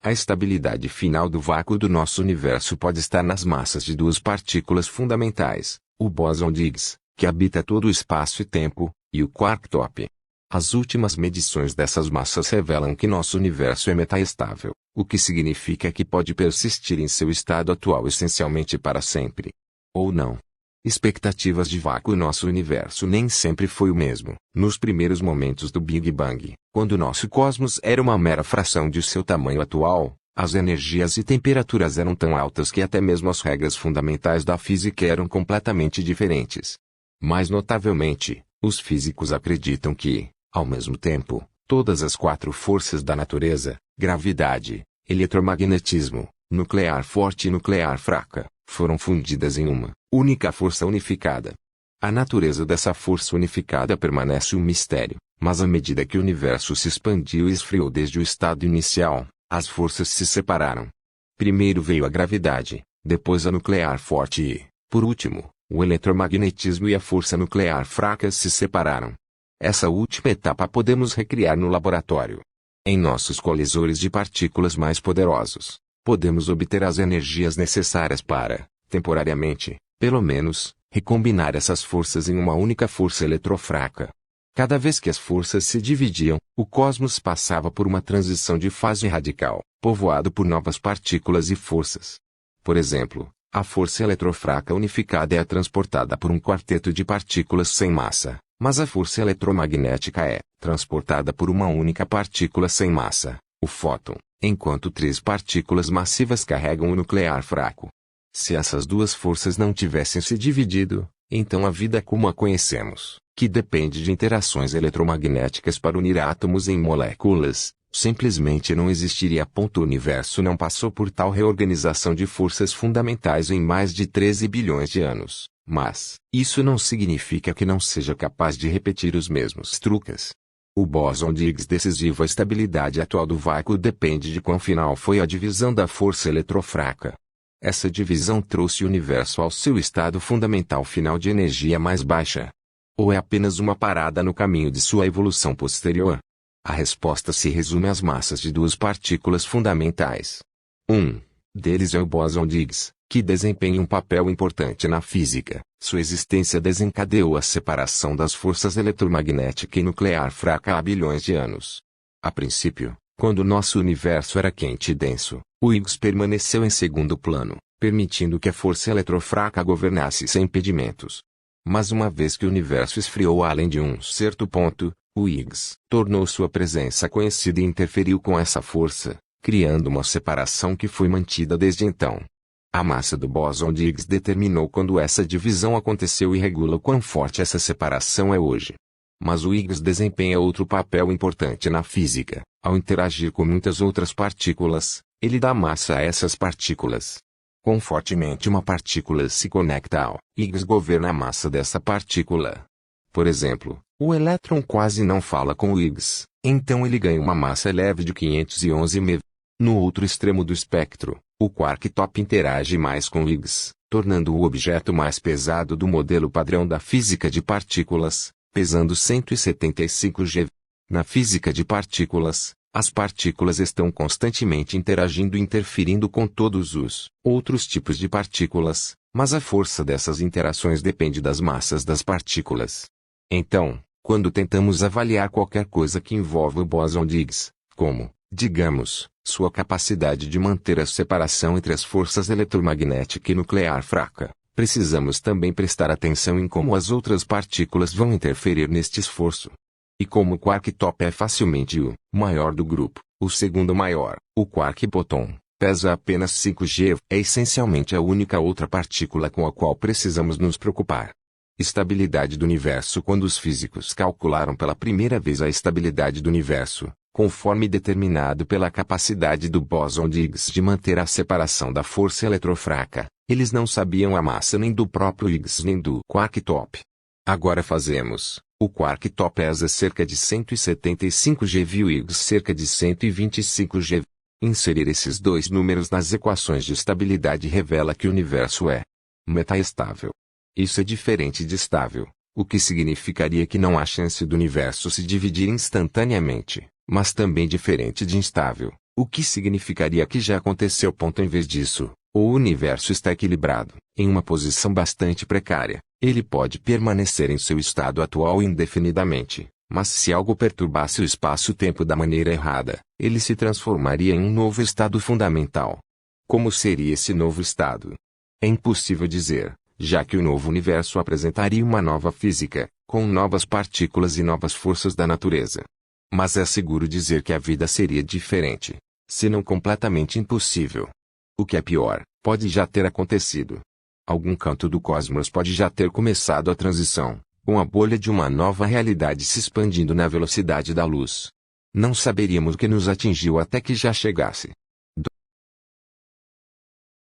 A estabilidade final do vácuo do nosso universo pode estar nas massas de duas partículas fundamentais, o bóson de Higgs, que habita todo o espaço e tempo, e o quark top. As últimas medições dessas massas revelam que nosso universo é metaestável, o que significa que pode persistir em seu estado atual essencialmente para sempre. Ou não. Expectativas de vácuo. Nosso universo nem sempre foi o mesmo. Nos primeiros momentos do Big Bang, quando nosso cosmos era uma mera fração de seu tamanho atual, as energias e temperaturas eram tão altas que até mesmo as regras fundamentais da física eram completamente diferentes. Mais notavelmente, os físicos acreditam que, ao mesmo tempo, todas as quatro forças da natureza, gravidade, eletromagnetismo, nuclear forte e nuclear fraca, foram fundidas em uma única força unificada. A natureza dessa força unificada permanece um mistério, mas à medida que o universo se expandiu e esfriou desde o estado inicial, as forças se separaram. Primeiro veio a gravidade, depois a nuclear forte e, por último, o eletromagnetismo e a força nuclear fraca se separaram. Essa última etapa podemos recriar no laboratório. Em nossos colisores de partículas mais poderosos, podemos obter as energias necessárias para, temporariamente, pelo menos, recombinar essas forças em uma única força eletrofraca. Cada vez que as forças se dividiam, o cosmos passava por uma transição de fase radical, povoado por novas partículas e forças. Por exemplo, a força eletrofraca unificada é transportada por um quarteto de partículas sem massa, mas a força eletromagnética é transportada por uma única partícula sem massa, o fóton, enquanto três partículas massivas carregam o nuclear fraco. Se essas duas forças não tivessem se dividido, então a vida como a conhecemos, que depende de interações eletromagnéticas para unir átomos em moléculas, simplesmente não existiria. O universo não passou por tal reorganização de forças fundamentais em mais de 13 bilhões de anos, mas isso não significa que não seja capaz de repetir os mesmos truques. O bóson de Higgs decisivo. A estabilidade atual do vácuo depende de quão final foi a divisão da força eletrofraca. Essa divisão trouxe o universo ao seu estado fundamental final de energia mais baixa. Ou é apenas uma parada no caminho de sua evolução posterior? A resposta se resume às massas de duas partículas fundamentais. Um deles é o bóson de Higgs, que desempenha um papel importante na física. Sua existência desencadeou a separação das forças eletromagnética e nuclear fraca há bilhões de anos. A princípio, quando nosso universo era quente e denso, o Higgs permaneceu em segundo plano, permitindo que a força eletrofraca governasse sem impedimentos. Mas uma vez que o universo esfriou além de um certo ponto, o Higgs tornou sua presença conhecida e interferiu com essa força, criando uma separação que foi mantida desde então. A massa do bóson de Higgs determinou quando essa divisão aconteceu e regula o quão forte essa separação é hoje. Mas o Higgs desempenha outro papel importante na física. Ao interagir com muitas outras partículas, ele dá massa a essas partículas. Quão fortemente uma partícula se conecta ao Higgs governa a massa dessa partícula. Por exemplo, o elétron quase não fala com o Higgs, então ele ganha uma massa leve de 511 MeV. No outro extremo do espectro, o quark top interage mais com o Higgs, tornando o objeto mais pesado do modelo padrão da física de partículas, pesando 175 GeV. Na física de partículas, as partículas estão constantemente interagindo e interferindo com todos os outros tipos de partículas, mas a força dessas interações depende das massas das partículas. Então, quando tentamos avaliar qualquer coisa que envolve o bóson de Higgs, como, digamos, sua capacidade de manter a separação entre as forças eletromagnética e nuclear fraca, precisamos também prestar atenção em como as outras partículas vão interferir neste esforço. E como o quark top é facilmente o maior do grupo, o segundo maior, o quark bottom, pesa apenas 5 GeV, é essencialmente a única outra partícula com a qual precisamos nos preocupar. Estabilidade do universo. Quando os físicos calcularam pela primeira vez a estabilidade do universo, conforme determinado pela capacidade do bóson de Higgs de manter a separação da força eletrofraca, eles não sabiam a massa nem do próprio Higgs nem do quark top. Agora fazemos. O quark top pesa cerca de 175 GeV e o Higgs cerca de 125 GeV. Inserir esses dois números nas equações de estabilidade revela que o universo é metaestável. Isso é diferente de estável, o que significaria que não há chance do universo se dividir instantaneamente, mas também diferente de instável, O que significaria que já aconteceu. Em vez disso, o universo está equilibrado, em uma posição bastante precária. Ele pode permanecer em seu estado atual indefinidamente, mas se algo perturbasse o espaço-tempo da maneira errada, ele se transformaria em um novo estado fundamental. Como seria esse novo estado? É impossível dizer, já que o novo universo apresentaria uma nova física, com novas partículas e novas forças da natureza. Mas é seguro dizer que a vida seria diferente, se não completamente impossível. O que é pior, pode já ter acontecido. Algum canto do cosmos pode já ter começado a transição, com a bolha de uma nova realidade se expandindo na velocidade da luz. Não saberíamos o que nos atingiu até que já chegasse.